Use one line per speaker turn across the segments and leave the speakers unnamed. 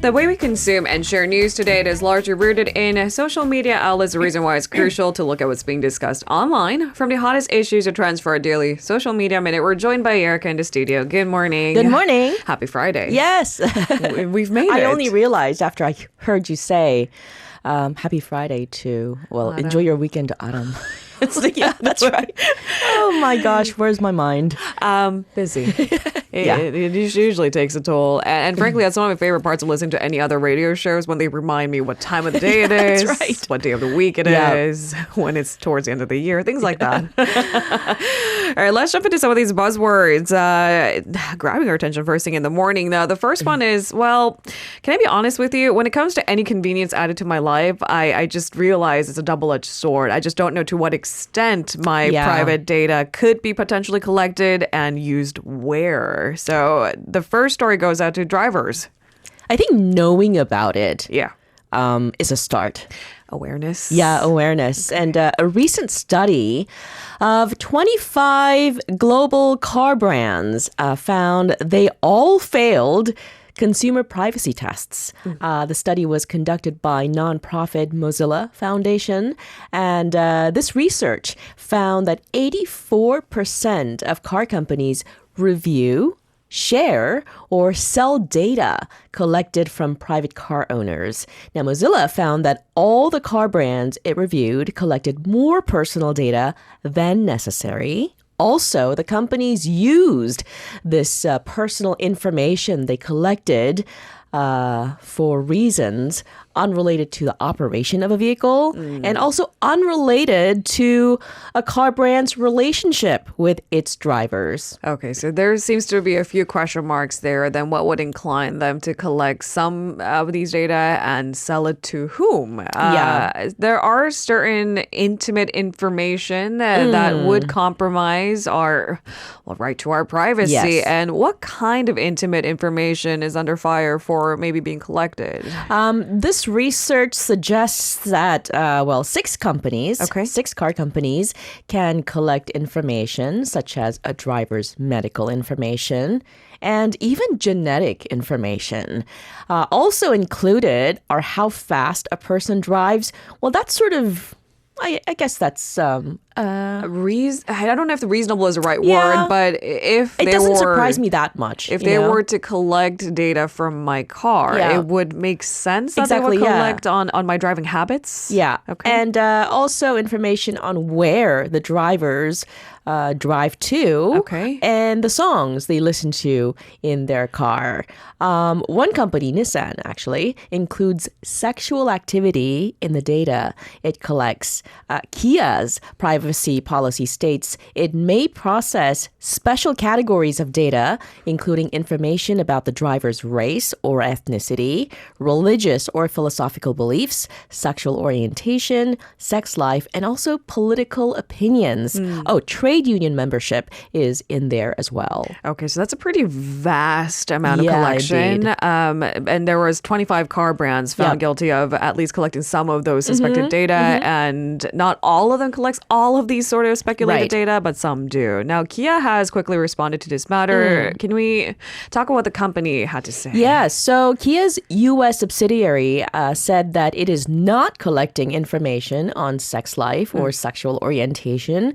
The way we consume and share news today is largely rooted in social media outlets. The reason why it's crucial to look at what's being discussed online. From the hottest issues to trends for our daily social media minute, we're joined by Erica in the studio. Good morning.
Good morning.
Happy Friday.
Yes.
We've made it.
I only realized after I heard you say happy Friday to, enjoy your weekend, Autumn. Yeah, that's right. Oh my gosh, where's my mind?
Busy. It usually takes a toll. And frankly, that's one of my favorite parts of listening to any other radio shows when they remind me what time of the day it is,
that's right.
what day of the week it is, when it's towards the end of the year, things like that. All right, let's jump into some of these buzzwords grabbing our attention first thing in the morning. Now, the first one is, can I be honest with you? When it comes to any convenience added to my life, I just realize it's a double-edged sword. I just don't know to what extent my private data could be potentially collected and used where. So the first story goes out to drivers.
I think knowing about it is a start.
Awareness.
Yeah, awareness. Okay. And a recent study of 25 global car brands found they all failed consumer privacy tests. The study was conducted by nonprofit Mozilla Foundation, and this research found that 84% of car companies review, share, or sell data collected from private car owners. Now, Mozilla found that all the car brands it reviewed collected more personal data than necessary. Also, the companies used this personal information they collected for reasons unrelated to the operation of a vehicle and also unrelated to a car brand's relationship with its drivers.
Okay, so there seems to be a few question marks there. Then what would incline them to collect some of these data and sell it to whom? There are certain intimate information that would compromise our right to our privacy.
Yes.
And what kind of intimate information is under fire for maybe being collected?
This research suggests that, six car companies can collect information such as a driver's medical information and even genetic information. Also included are how fast a person drives. Well, that's sort of, I guess that's...
I don't know if the reasonable is the right word, but if
it doesn't surprise me that much.
If they were to collect data from my car, it would make sense that they would collect on my driving habits.
Yeah.
Okay.
And also information on where the drivers drive to and the songs they listen to in their car. One company, Nissan, actually, includes sexual activity in the data it collects. Kia's privacy policy states it may process special categories of data, including information about the driver's race or ethnicity, religious or philosophical beliefs, sexual orientation, sex life, and also political opinions. Trade union membership is in there as well. Okay,
so that's a pretty vast amount of collection. And there was 25 car brands found guilty of at least collecting some of those suspected data, and not all of them collects all of these sort of speculated data, but some do. Now, Kia has quickly responded to this matter. Can we talk about what the company had to say?
Yeah, so Kia's U.S. subsidiary said that it is not collecting information on sex life or sexual orientation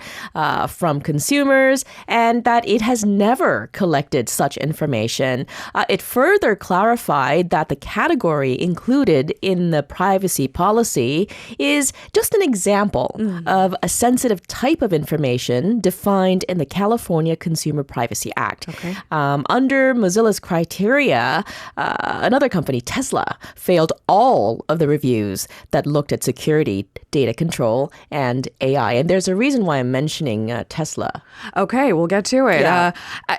from consumers, and that it has never collected such information. It further clarified that the category included in the privacy policy is just an example of a sensitive type of information defined in the California Consumer Privacy Act. Under Mozilla's criteria, another company, Tesla, failed all of the reviews that looked at security, data control, and AI. And there's a reason why I'm mentioning Tesla.
Okay, we'll get to it.
Yeah.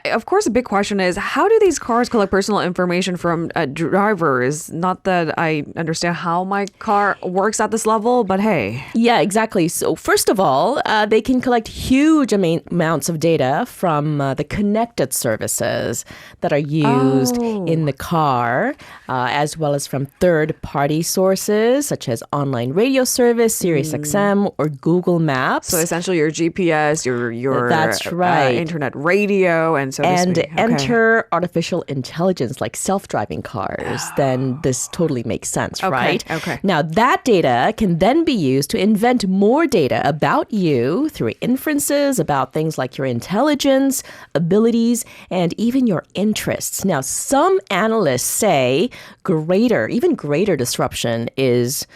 Of course, the big question is, how do these cars collect personal information from drivers? Not that I understand how my car works at this level, but hey.
Yeah, exactly. So first of all, they can collect huge amounts of data from the connected services that are used in the car, as well as from third-party sources such as online radio service, SiriusXM, or Google Maps.
So essentially your GPS, your your
That's right.
internet radio and so to
And
speak. Okay.
enter artificial intelligence like self-driving cars, then this totally makes sense, right?
Okay.
Now, that data can then be used to invent more data about you through inferences about things like your intelligence, abilities, and even your interests. Now, some analysts say even greater disruption is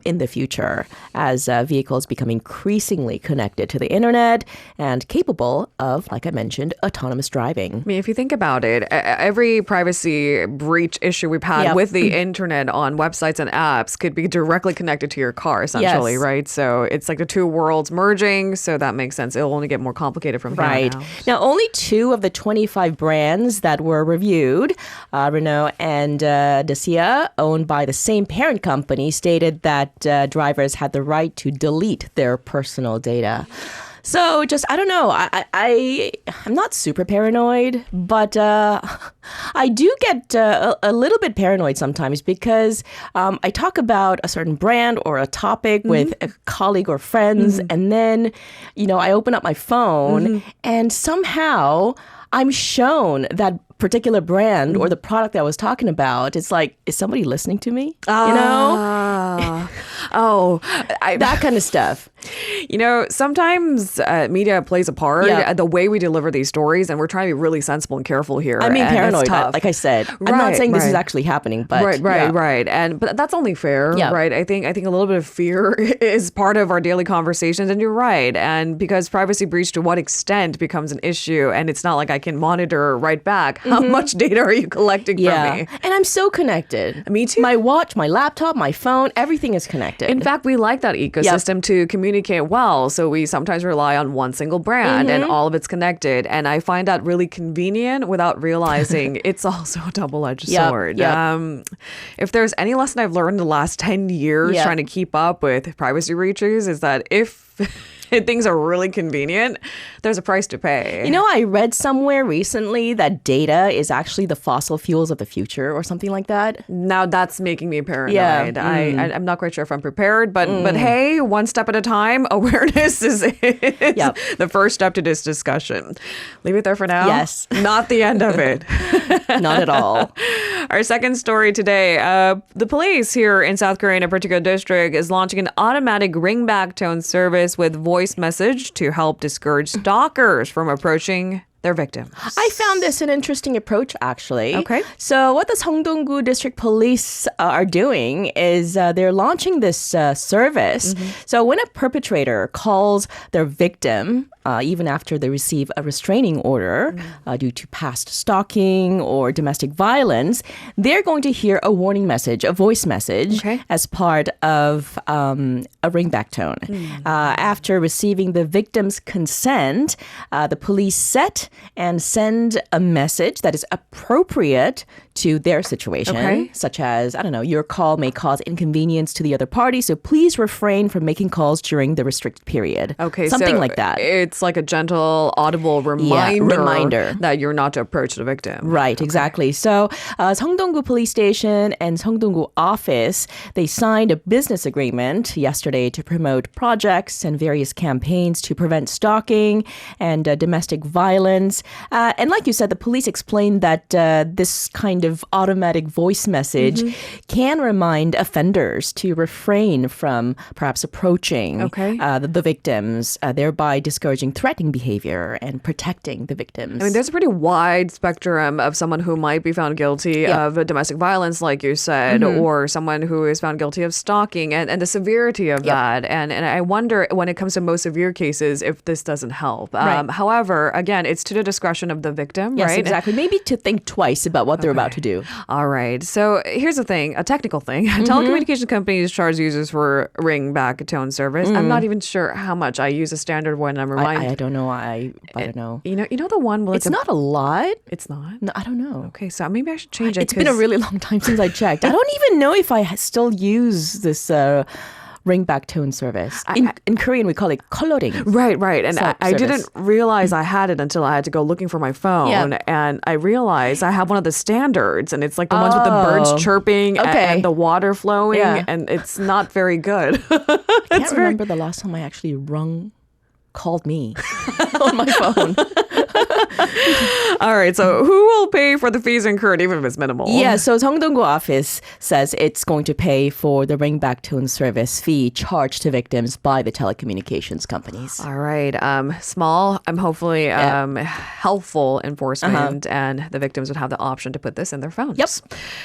in the future as vehicles become increasingly connected to the internet and capable of, like I mentioned, autonomous driving.
I mean, if you think about it, every privacy breach issue we've had with the internet on websites and apps could be directly connected to your car, essentially, right? So it's like the two worlds merging, so that makes sense. It'll only get more complicated from here
Right.
on out.
Now, only 2 of the 25 brands that were reviewed, Renault and Dacia, owned by the same parent company, stated that drivers had the right to delete their personal data. So I don't know. I'm not super paranoid, but I do get a little bit paranoid sometimes because I talk about a certain brand or a topic with a colleague or friends, and then, I open up my phone and somehow I'm shown that particular brand or the product that I was talking about. It's like, is somebody listening to me? That kind of stuff.
Sometimes media plays a part. The way we deliver these stories, and we're trying to be really sensible and careful here.
I mean,
and
paranoid,
it's tough.
like I said. I'm not saying this is actually happening, but
right. But that's only fair, right? I think a little bit of fear is part of our daily conversations, and you're right. And because privacy breach to what extent becomes an issue, and it's not like I can monitor right back. How much data are you collecting from me?
And I'm so connected.
Me too.
My watch, my laptop, my phone, everything is connected.
In fact, we like that ecosystem to communicate well. So we sometimes rely on one single brand and all of it's connected. And I find that really convenient without realizing it's also a double-edged sword. If there's any lesson I've learned in the last 10 years trying to keep up with privacy breaches is that if things are really convenient, there's a price to pay.
I read somewhere recently that data is actually the fossil fuels of the future or something like that.
Now that's making me paranoid. I'm not quite sure if I'm prepared, but hey, one step at a time. Awareness is the first step to this discussion. Leave it there for now.
Yes.
Not the end of it.
Not at all.
Our second story today, the police here in South Korea in a particular district is launching an automatic ringback tone service with voice message to help discourage stalkers from approaching their victims.
I found this an interesting approach, actually.
Okay.
So what the Seongdong-gu District Police are doing is they're launching this service. So when a perpetrator calls their victim, even after they receive a restraining order due to past stalking or domestic violence, they're going to hear a warning message, a voice message, as part of a ringback tone. After receiving the victim's consent, the police set and send a message that is appropriate to their situation, such as, I don't know, your call may cause inconvenience to the other party, so please refrain from making calls during the restricted period. Something like that.
It's like a gentle, audible reminder that you're not to approach the victim.
Right, exactly. So Seongdong-gu Police Station and Seongdong-gu Office, they signed a business agreement yesterday to promote projects and various campaigns to prevent stalking and domestic violence. And like you said, the police explained that this kind of automatic voice message can remind offenders to refrain from perhaps approaching the victims, thereby discouraging threatening behavior and protecting the victims.
I mean, there's a pretty wide spectrum of someone who might be found guilty of domestic violence, like you said, or someone who is found guilty of stalking and the severity of that. And I wonder, when it comes to most severe cases, if this doesn't help. However, again, it's to the discretion of the victim,
yes,
right?
Exactly. Maybe to think twice about what they're about to do.
All right. So here's the thing, a technical thing. Telecommunication companies charge users for ringback tone service. I'm not even sure how much. I use a standard one. I'm reminded.
I don't know. I don't know.
You know the one. Well,
it's not a lot.
It's not.
No, I don't know.
Okay, so maybe I should change it.
It's been a really long time since I checked. I don't even know if I still use this ringback tone service. In Korean, we call it coloring.
Right. And I didn't realize I had it until I had to go looking for my phone. And I realized I have one of the standards, and it's like the ones with the birds chirping and the water flowing, and it's not very good.
I can't remember the last time I actually rung called me on my phone.
All right, so who will pay for the fees incurred, even if it's minimal?
Yeah, so Seongdong-gu office says it's going to pay for the ringback tone service fee charged to victims by the telecommunications companies.
All right, small, hopefully helpful enforcement, and the victims would have the option to put this in their phones.
Yep.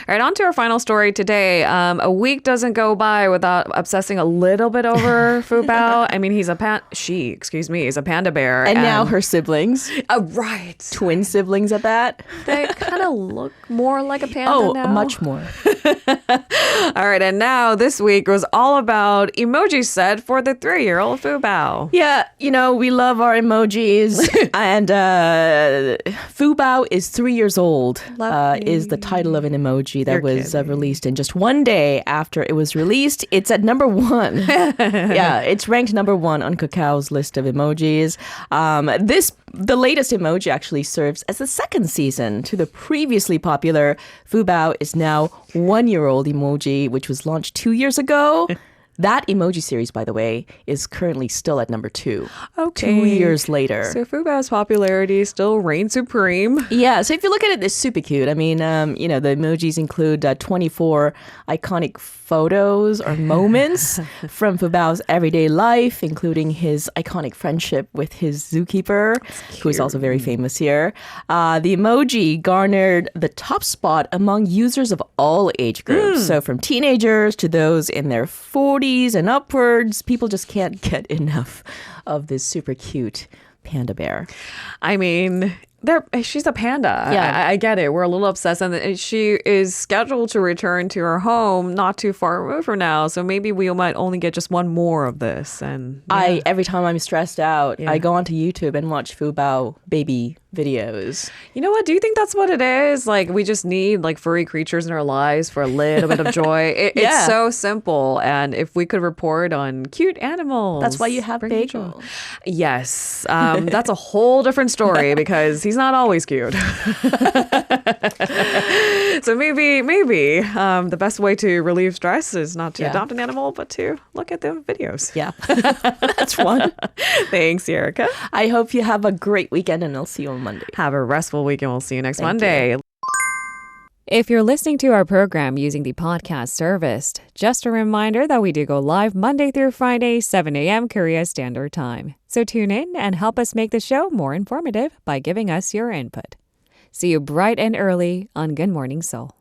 All right, on to our final story today. A week doesn't go by without obsessing a little bit over Fu Bao. I mean, is a panda bear.
And now her siblings.
Right.
Twin siblings at that.
They kind of look more like a panda now.
Oh, much more.
All right, and now this week was all about emoji set for the 3-year-old Fu Bao.
Yeah, we love our emojis. And Fu Bao is 3 years old, is the title of an emoji that was released in just one day after it was released. It's at number 1. Yeah, it's ranked number 1 on Kakao's list of emojis. The latest emoji actually serves as the second season to the previously popular Fu Bao is now 1-year-old emoji, which was launched 2 years ago. That emoji series, by the way, is currently still at number 2.
Okay.
2 years later.
So Fu Bao's popularity still reigns supreme.
Yeah, so if you look at it, it's super cute. I mean, the emojis include 24 iconic photos or moments from Fu Bao's everyday life, including his iconic friendship with his zookeeper, who is also very famous here. The emoji garnered the top spot among users of all age groups. So from teenagers to those in their 40s and upwards, people just can't get enough of this super cute panda bear.
I mean, she's a panda.
Yeah.
I get it. We're a little obsessed. And she is scheduled to return to her home not too far removed from now. So maybe we might only get just one more of this. And
every time I'm stressed out, I go onto YouTube and watch Fu Bao baby videos.
You know what? Do you think that's what it is? Like, we just need furry creatures in our lives for a little bit of joy. It's so simple. And if we could report on cute animals.
That's why you have Bagel.
Yes. That's a whole different story because he's not always cute. So maybe the best way to relieve stress is not to adopt an animal, but to look at the videos.
Yeah. That's one.
Thanks, Erica.
I hope you have a great weekend, and I'll see you on Monday.
Have a restful week, and we'll see you next Monday.
You.
If you're listening to our program using the podcast service, just a reminder that we do go live Monday through Friday, 7 a.m. Korea Standard Time. So tune in and help us make the show more informative by giving us your input. See you bright and early on Good Morning Seoul.